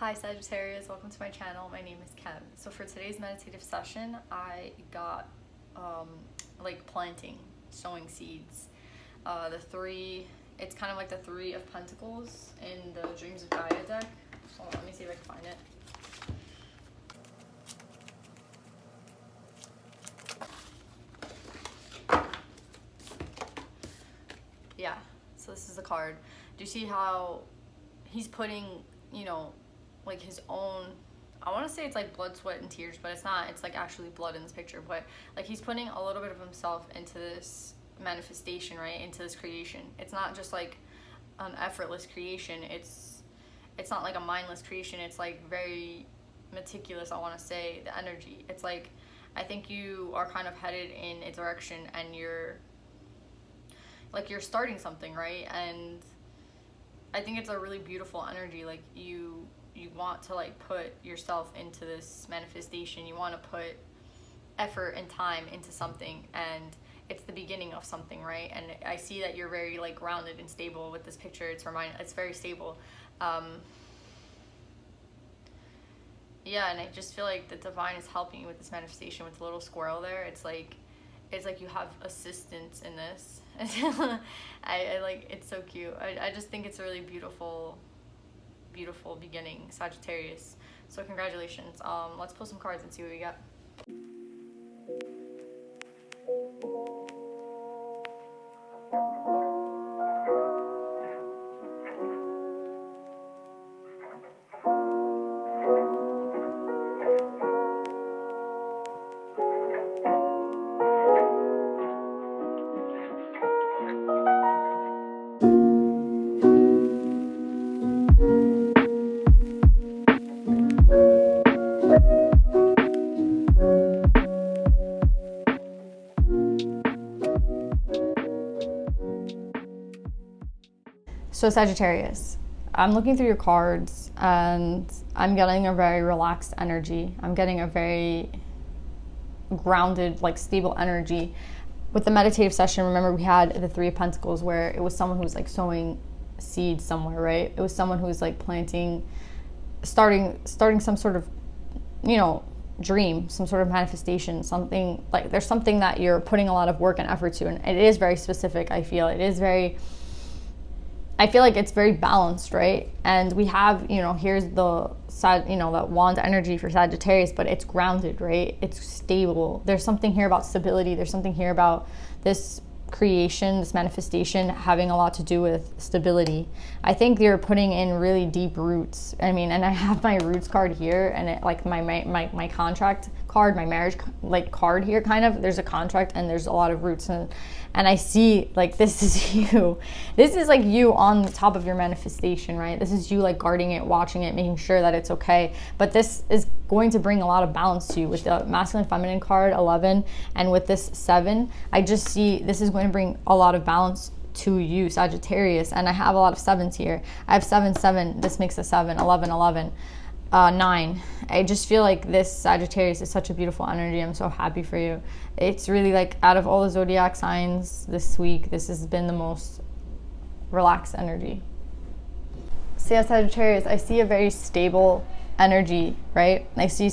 Hi Sagittarius, welcome to my channel. My name is Kim. So for today's meditative session, I got planting, sowing seeds. It's kind of like the Three of Pentacles in the Dreams of Gaia deck. Hold on, let me see if I can find it. Yeah, so this is the card. Do you see how he's putting, like his own, I want to say it's like blood, sweat, and tears, but it's not. It's like actually blood in this picture, but like he's putting a little bit of himself into this manifestation, right? Into this creation. It's not just like an effortless creation. It's not like a mindless creation. It's like very meticulous, I want to say, the energy. It's like, I think you are kind of headed in a direction and you're starting something, right? And I think it's a really beautiful energy. Like you want to like put yourself into this manifestation. You want to put effort and time into something, and it's the beginning of something, right? And I see that you're very like grounded and stable with this picture. It's very stable. Yeah, and I just feel like the divine is helping you with this manifestation with the little squirrel there. It's like you have assistance in this. I like, it's so cute. I just think it's a really beautiful beginning, Sagittarius. So congratulations. Let's pull some cards and see what we got. So Sagittarius, I'm looking through your cards and I'm getting a very relaxed energy. I'm getting a very grounded, like stable energy. With the meditative session, remember we had the Three of Pentacles where it was someone who was like sowing seeds somewhere, right? It was someone who was like planting, starting some sort of, dream, some sort of manifestation, something like there's something that you're putting a lot of work and effort to, and it is very specific. I feel like it's very balanced, right? And we have, here's the side, that wand energy for Sagittarius, but it's grounded, right? It's stable. There's something here about stability. There's something here about this creation, this manifestation having a lot to do with stability. I think you're putting in really deep roots. I mean, and I have my roots card here, and it like my contract card, my marriage like card here, kind of, there's a contract and there's a lot of roots, and I see like this is you. This is like you on the top of your manifestation, right? This is you like guarding it, watching it, making sure that it's okay. But this is going to bring a lot of balance to you with the masculine feminine card 11, and with this 7, I just see this is going to bring a lot of balance to you, Sagittarius. And I have a lot of 7s here. I have 7 7, this makes a 7, 11 11, 9. I just feel like this Sagittarius is such a beautiful energy. I'm so happy for you. It's really like, out of all the zodiac signs this week, this has been the most relaxed energy. So yeah, Sagittarius, I see a very stable energy, right? I see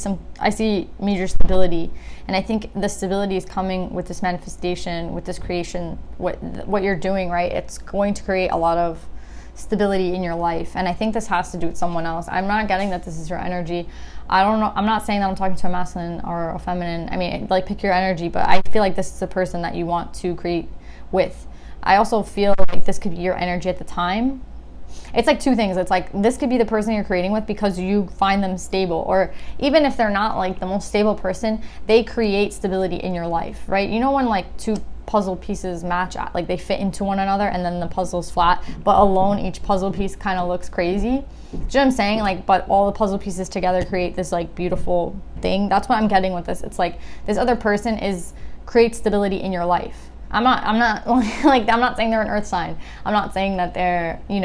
major stability, and I think the stability is coming with this manifestation, with this creation, what you're doing, right? It's going to create a lot of stability in your life, and I think this has to do with someone else. I'm not getting that this is your energy. I don't know, I'm not saying that I'm talking to a masculine or a feminine. I mean, like, pick your energy, but I feel like this is the person that you want to create with. I also feel like this could be your energy at the time. It's like two things. It's like this could be the person you're creating with because you find them stable, or even if they're not like the most stable person, they create stability in your life, right? You know when like two puzzle pieces match, like they fit into one another and then the puzzle's flat, but alone each puzzle piece kind of looks crazy. Do you know what I'm saying? Like, but all the puzzle pieces together create this like beautiful thing. That's what I'm getting with this. It's like this other person creates stability in your life. I'm not like, I'm not saying they're an earth sign. I'm not saying that they're, they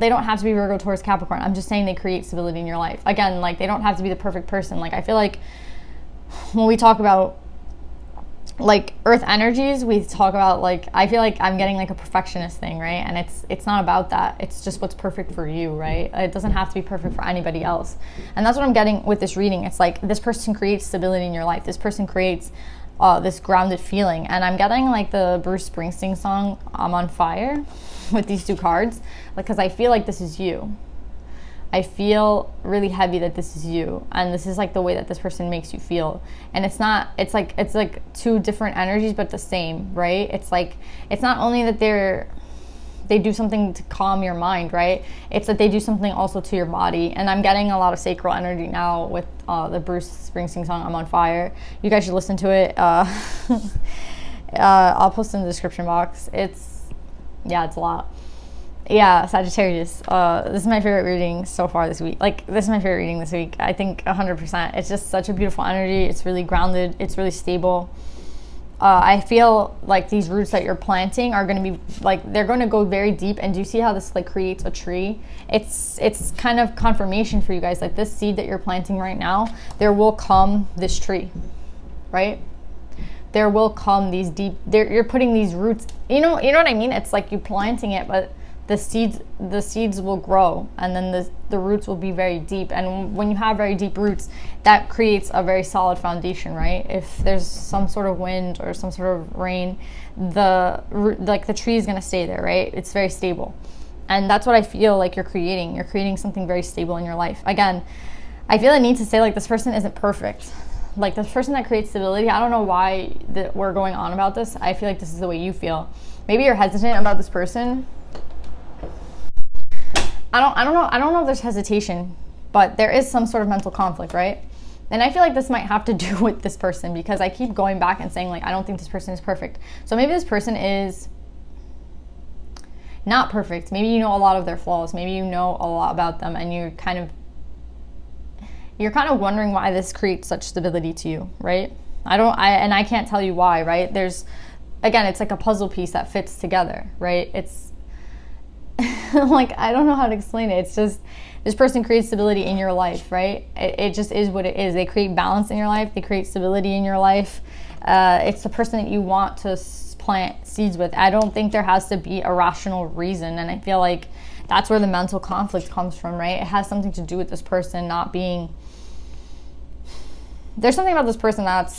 don't have to be Virgo, Taurus, Capricorn. I'm just saying they create stability in your life. Again, like, they don't have to be the perfect person. Like, I feel like when we talk about like earth energies, we talk about, like, I feel like I'm getting like a perfectionist thing, right? And it's not about that. It's just what's perfect for you, right? It doesn't have to be perfect for anybody else. And that's what I'm getting with this reading. It's like this person creates stability in your life. This person creates this grounded feeling. And I'm getting like the Bruce Springsteen song, I'm on Fire, with these two cards, because I feel like this is you. I feel really heavy that this is you, and this is like the way that this person makes you feel. And it's like two different energies but the same, right? It's like, it's not only that they do something to calm your mind, right? It's that they do something also to your body. And I'm getting a lot of sacral energy now with the Bruce Springsteen song, I'm on Fire. You guys should listen to it. I'll post it in the description box. It's a lot. Yeah, Sagittarius. This is my favorite reading so far this week. Like, this is my favorite reading this week. I think 100%. It's just such a beautiful energy. It's really grounded. It's really stable. I feel like these roots that you're planting are going to be, like, they're going to go very deep. And do you see how this, like, creates a tree? It's kind of confirmation for you guys. Like, this seed that you're planting right now, there will come this tree, right? There will come these deep, you're putting these roots, you know what I mean? It's like you planting it, but the seeds will grow, and then the roots will be very deep. And when you have very deep roots, that creates a very solid foundation, right? If there's some sort of wind or some sort of rain, the tree is going to stay there, right? It's very stable. And that's what I feel like you're creating. You're creating something very stable in your life. Again, I feel I need to say, like, this person isn't perfect. Like, this person that creates stability, I don't know why we're going on about this. I feel like this is the way you feel. Maybe you're hesitant about this person. I don't know if there's hesitation, but there is some sort of mental conflict, right? And I feel like this might have to do with this person, because I keep going back and saying, like, I don't think this person is perfect. So maybe this person is not perfect. Maybe you know a lot of their flaws. Maybe you know a lot about them, and you're kind of wondering why this creates such stability to you, right? I can't tell you why, right? Again, it's like a puzzle piece that fits together, right? It's like, I don't know how to explain it. It's just, this person creates stability in your life, right? It just is what it is. They create balance in your life. They create stability in your life. It's the person that you want to plant seeds with. I don't think there has to be a rational reason. And I feel like that's where the mental conflict comes from, right? It has something to do with this person not being, there's something about this person that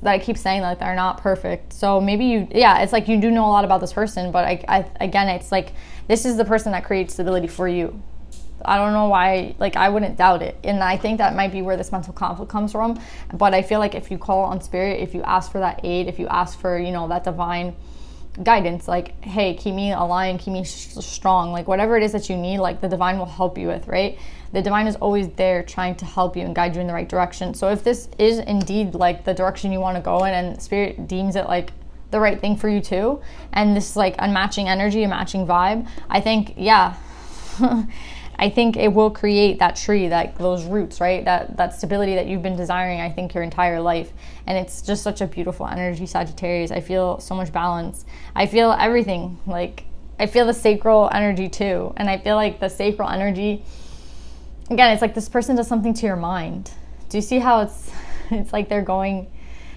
I keep saying, like, they're not perfect. So maybe it's like you do know a lot about this person, but again, it's like, this is the person that creates stability for you. I don't know why, like, I wouldn't doubt it. And I think that might be where this mental conflict comes from. But I feel like if you call on spirit, if you ask for that aid, if you ask for, that divine guidance, like, hey, keep me aligned, keep me strong, like, whatever it is that you need, like, the divine will help you with, right? The divine is always there trying to help you and guide you in the right direction. So if this is indeed, like, the direction you want to go in, and spirit deems it, like, the right thing for you too, and this is like a matching energy, a matching vibe, I think, I think it will create that tree, that those roots, right? That stability that you've been desiring, I think, your entire life. And it's just such a beautiful energy, Sagittarius. I feel so much balance. I feel everything. Like, I feel the sacral energy too. And I feel like the sacral energy, again, it's like this person does something to your mind. Do you see how it's like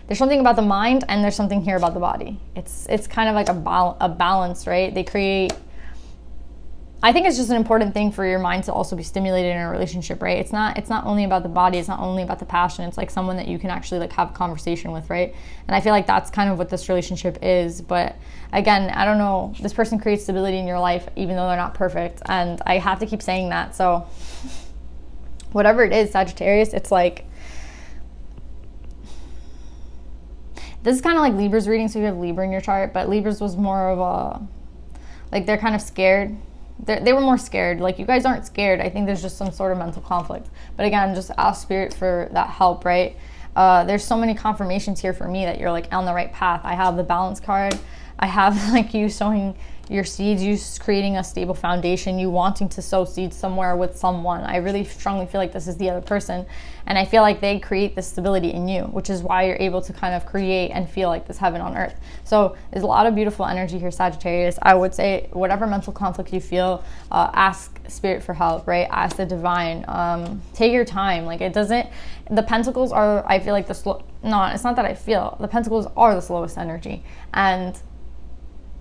there's something about the mind, and there's something here about the body. It's kind of like a balance, right? They create, I think it's just an important thing for your mind to also be stimulated in a relationship, right? It's not only about the body, it's not only about the passion. It's like someone that you can actually, like, have a conversation with, right? And I feel like that's kind of what this relationship is. But again, I don't know, this person creates stability in your life even though they're not perfect, and I have to keep saying that. So whatever it is, Sagittarius, it's like, this is kind of like Libra's reading, so you have Libra in your chart, but Libra's was more of a, like, they're kind of scared. They were more scared. Like, you guys aren't scared. I think there's just some sort of mental conflict. But again, just ask spirit for that help, right? There's so many confirmations here for me that you're, like, on the right path. I have the balance card. I have like you sowing your seeds, you creating a stable foundation, you wanting to sow seeds somewhere with someone. I really strongly feel like this is the other person, and I feel like they create this stability in you, which is why you're able to kind of create and feel like this heaven on earth. So there's a lot of beautiful energy here, Sagittarius. I would say whatever mental conflict you feel, ask spirit for help, right? Ask the divine. Take your time. Like, it doesn't, the pentacles are, I feel like it's not that I feel, the pentacles are the slowest energy, and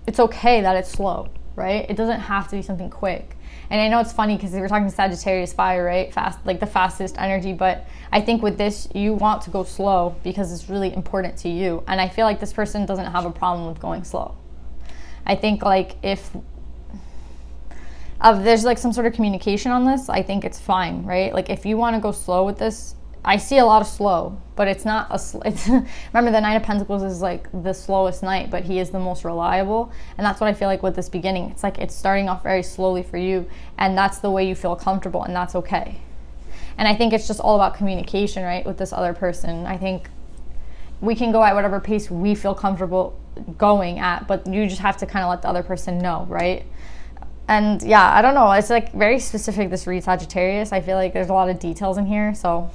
it's okay that it's slow, right? It doesn't have to be something quick. And I know it's funny because we're talking Sagittarius fire, right? Fast, like the fastest energy. But I think with this, you want to go slow because it's really important to you. And I feel like this person doesn't have a problem with going slow. I think like if there's like some sort of communication on this, I think it's fine, right? Like if you want to go slow with this, I see a lot of slow, but it's not it's remember, the Nine of Pentacles is like the slowest knight, but he is the most reliable. And that's what I feel like with this beginning. It's like it's starting off very slowly for you, and that's the way you feel comfortable, and that's okay. And I think it's just all about communication, right, with this other person. I think we can go at whatever pace we feel comfortable going at, but you just have to kind of let the other person know, right? And yeah, I don't know, it's like very specific, this read, Sagittarius. I feel like there's a lot of details in here, so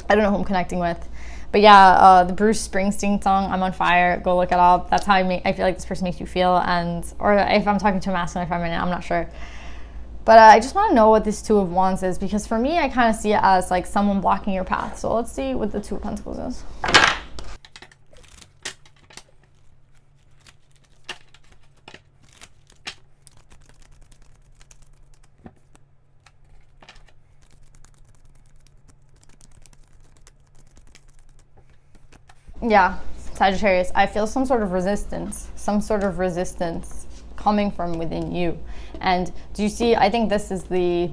I don't know who I'm connecting with. But yeah, the Bruce Springsteen song, I'm on Fire, go look it up. That's how I feel like this person makes you feel. And or if I'm talking to a masculine or feminine, I'm not sure. But I just want to know what this Two of Wands is, because for me, I kind of see it as like someone blocking your path. So let's see what the Two of Pentacles is. Yeah, Sagittarius, I feel some sort of resistance coming from within you. And do you see, I think this is the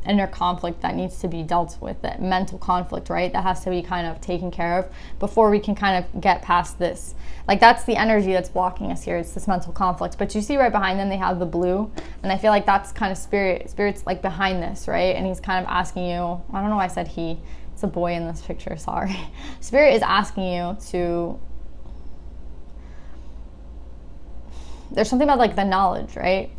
inner conflict that needs to be dealt with, that mental conflict, right? That has to be kind of taken care of before we can kind of get past this. Like, that's the energy that's blocking us here. It's this mental conflict. But you see right behind them, they have the blue. And I feel like that's kind of Spirit's like behind this, right? And he's kind of asking you, I don't know why I said he. It's a boy in this picture, sorry. Spirit is asking you to, there's something about like the knowledge, right?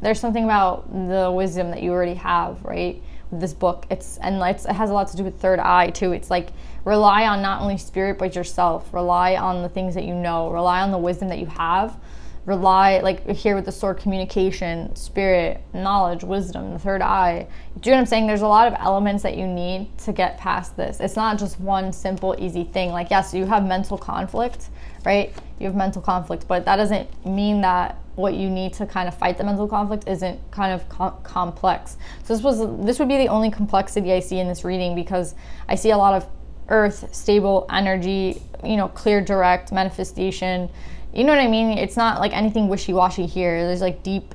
There's something about the wisdom that you already have, right? With this book, it has a lot to do with third eye too. It's like rely on not only spirit but yourself. Rely on the things that you know. Rely on the wisdom that you have. Rely, like here with the sword, communication, spirit, knowledge, wisdom, the third eye. Do you know what I'm saying? There's a lot of elements that you need to get past this. It's not just one simple, easy thing. Like, yes, you have mental conflict, right? You have mental conflict, but that doesn't mean that what you need to kind of fight the mental conflict isn't kind of complex. So this would be the only complexity I see in this reading, because I see a lot of earth, stable energy, you know, clear, direct manifestation. You know what I mean? It's not like anything wishy-washy here. There's like deep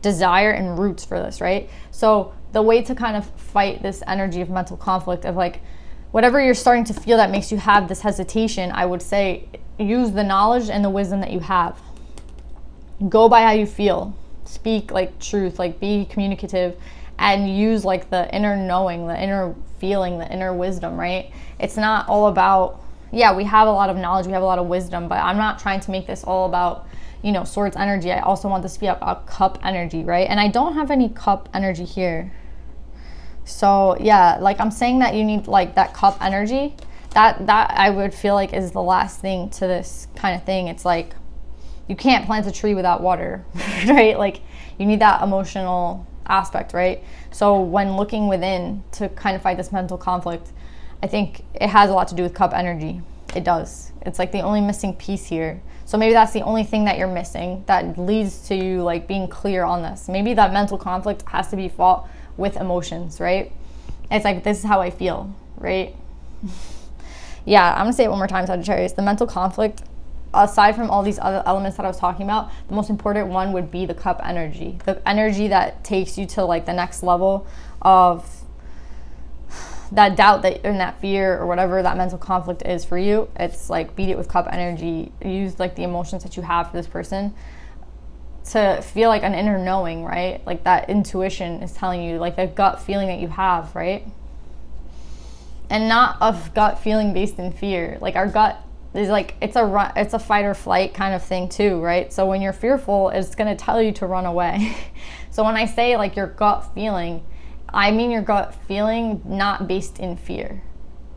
desire and roots for this, right? So the way to kind of fight this energy of mental conflict, of like whatever you're starting to feel that makes you have this hesitation, I would say use the knowledge and the wisdom that you have. Go by how you feel. Speak like truth, like be communicative, and use like the inner knowing, the inner feeling, the inner wisdom, right? It's not all about, yeah, we have a lot of knowledge, we have a lot of wisdom, but I'm not trying to make this all about, you know, swords energy. I also want this to be about cup energy, right? And I don't have any cup energy here. So yeah, like I'm saying that you need like that cup energy. That I would feel like is the last thing to this kind of thing. It's like you can't plant a tree without water, right? Like you need that emotional aspect, right? So when looking within to kind of fight this mental conflict, I think it has a lot to do with cup energy. It does. It's like the only missing piece here. So maybe that's the only thing that you're missing that leads to you like being clear on this. Maybe that mental conflict has to be fought with emotions, right? It's like, this is how I feel, right? Yeah, I'm gonna say it one more time, Sagittarius. The mental conflict, aside from all these other elements that I was talking about, the most important one would be the cup energy. The energy that takes you to like the next level of that doubt that and that fear or whatever that mental conflict is for you. It's like beat it with cup energy. Use like the emotions that you have for this person to feel like an inner knowing, right? Like that intuition is telling you, like the gut feeling that you have, right? And not a gut feeling based in fear. Like our gut is like, it's a fight or flight kind of thing too, right? So when you're fearful, it's going to tell you to run away. So when I say like your gut feeling, I mean your gut feeling not based in fear.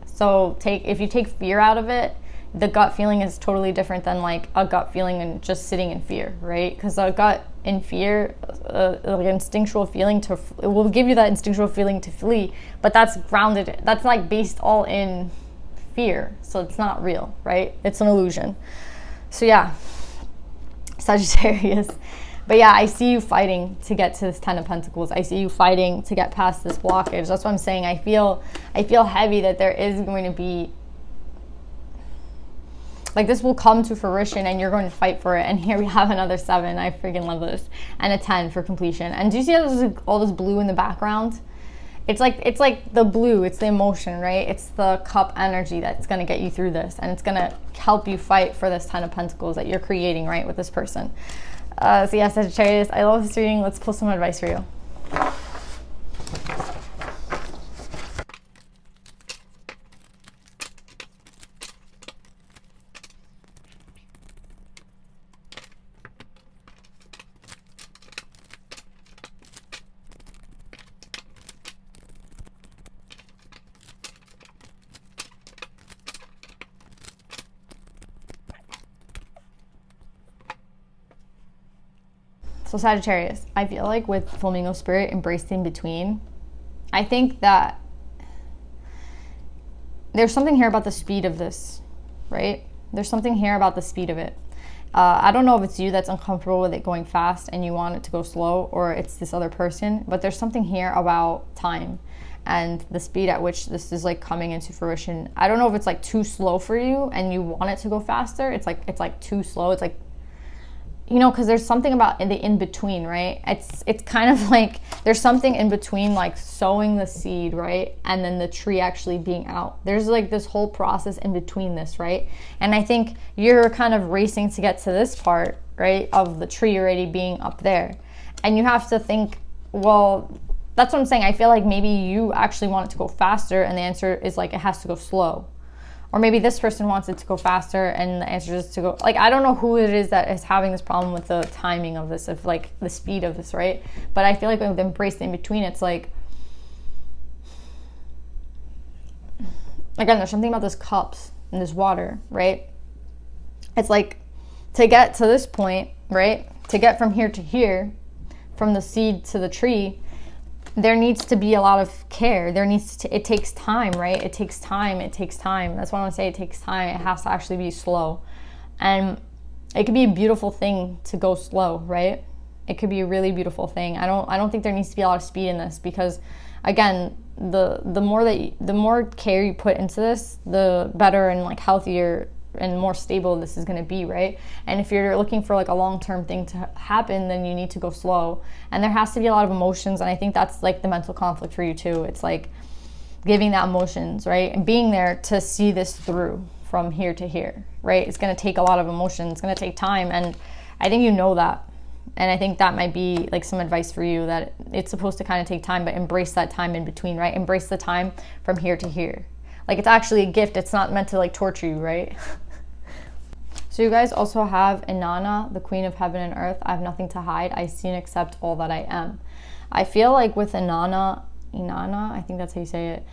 So if you take fear out of it, the gut feeling is totally different than like a gut feeling and just sitting in fear, right? Because a gut in fear, like instinctual feeling it will give you that instinctual feeling to flee, but that's grounded, that's like based all in fear, so it's not real, right? It's an illusion. So yeah, Sagittarius. But yeah, I see you fighting to get to this Ten of Pentacles. I see you fighting to get past this blockage. That's what I'm saying. I feel heavy that there is going to be, like, this will come to fruition and you're going to fight for it. And here we have another 7. I freaking love this. And a 10 for completion. And do you see how there's all this blue in the background? It's like the blue, it's the emotion, right? It's the cup energy that's going to get you through this. And it's going to help you fight for this 10 of Pentacles that you're creating, right, with this person. So yeah, Sagittarius, I love this reading. Let's pull some advice for you. So Sagittarius, I feel like with Flamingo Spirit, embrace the in-between. I think that there's something here about the speed of this, right? There's something here about the speed of it. I don't know if it's you that's uncomfortable with it going fast and you want it to go slow, or it's this other person, but there's something here about time and the speed at which this is like coming into fruition. I don't know if it's like too slow for you and you want it to go faster. It's like too slow. It's like, you know, because there's something about the in-between, right? It's kind of like there's something in between, like sowing the seed, right? And then the tree actually being out. There's like this whole process in between this, right? And I think you're kind of racing to get to this part, right, of the tree already being up there. And you have to think, well, that's what I'm saying. I feel like maybe you actually want it to go faster and the answer is like it has to go slow. Or maybe this person wants it to go faster and the answer is to go, like, I don't know who it is that is having this problem with the timing of this, of like the speed of this, right? But I feel like with embrace the in-between, it's like, again, there's something about this cups and this water, right? It's like to get to this point, right? To get from here to here, from the seed to the tree, there needs to be a lot of care. It takes time, right? It takes time. That's what I want to say. It takes time. It has to actually be slow. And it could be a beautiful thing to go slow, right? It could be a really beautiful thing. I don't think there needs to be a lot of speed in this because, again, the more care you put into this, the better and like healthier and more stable this is going to be, right? And if you're looking for like a long-term thing to happen, then you need to go slow. And there has to be a lot of emotions, and I think that's like the mental conflict for you too. It's like giving that emotions, right? And being there to see this through from here to here, right? It's going to take a lot of emotion. It's going to take time, and I think you know that. And I think that might be like some advice for you, that it's supposed to kind of take time, but embrace that time in between, right? Embrace the time from here to here. Like, it's actually a gift. It's not meant to like torture you, right? So you guys also have Inanna, the Queen of Heaven and Earth. I have nothing to hide. I see and accept all that I am. I feel like with Inanna, I think that's how you say it.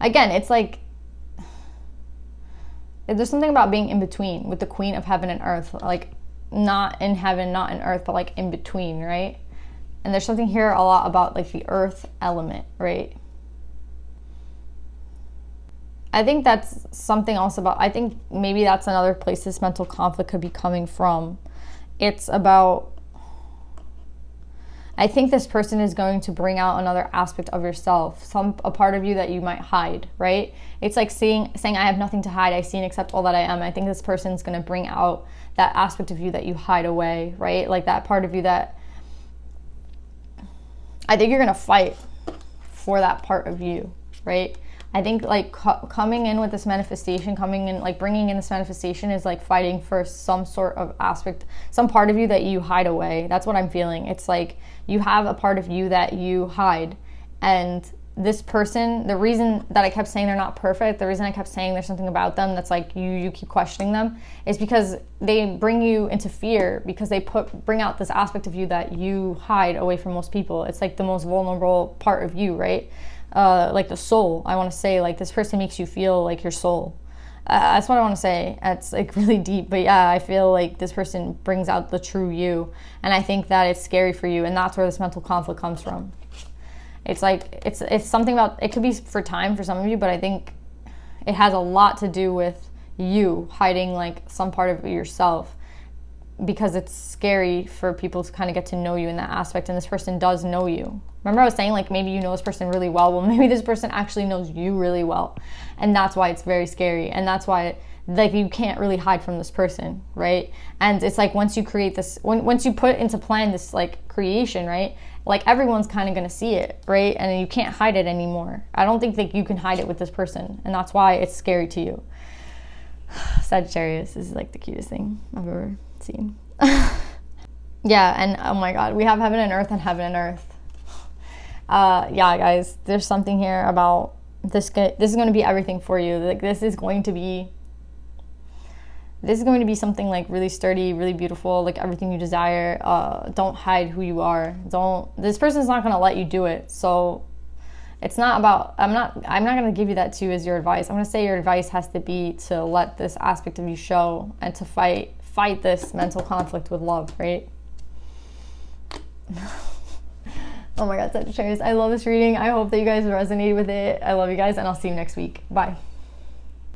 Again, it's like, there's something about being in between with the Queen of Heaven and Earth. Like, not in heaven, not in earth, but like in between, right? And there's something here a lot about like the earth element, right? I think that's something else about, I think maybe that's another place this mental conflict could be coming from. It's about, I think this person is going to bring out another aspect of yourself, a part of you that you might hide, right? It's like saying I have nothing to hide, I see and accept all that I am. I think this person's going to bring out that aspect of you that you hide away, right? Like that part of you that, I think you're going to fight for that part of you, right? I think like coming in with this manifestation, bringing in this manifestation is like fighting for some sort of aspect, some part of you that you hide away. That's what I'm feeling. It's like you have a part of you that you hide, and this person, the reason that I kept saying they're not perfect, the reason I kept saying there's something about them that's like you keep questioning them, is because they bring you into fear, because they bring out this aspect of you that you hide away from most people. It's like the most vulnerable part of you, right? Like the soul. I want to say, like, this person makes you feel like your soul. That's what I want to say. It's like really deep, but yeah, I feel like this person brings out the true you, and I think that it's scary for you, and that's where this mental conflict comes from. It's like, it's something about, it could be for time for some of you, but I think it has a lot to do with you hiding like some part of yourself, because it's scary for people to kind of get to know you in that aspect, and this person does know you. Remember I was saying, like, maybe you know this person really well. Well, maybe this person actually knows you really well, and that's why it's very scary, and that's why like you can't really hide from this person, right? And it's like, once you create this, once you put into plan this like creation, right, like everyone's kind of going to see it, right? And you can't hide it anymore. I don't think that you can hide it with this person, and that's why it's scary to you. Sagittarius is like the cutest thing I've ever seen. Yeah, and oh my god, we have heaven and earth and heaven and earth. Yeah, guys, there's something here about this. This is going to be everything for you. Like, this is going to be something like really sturdy, really beautiful, like everything you desire. Don't hide who you are. This person's not going to let you do it. So it's not about, I'm not going to give you that too as your advice. I'm going to say your advice has to be to let this aspect of you show, and to fight this mental conflict with love, right? Oh my god, Sagittarius, I love this reading. I hope that you guys resonated with it. I love you guys, and I'll see you next week. Bye.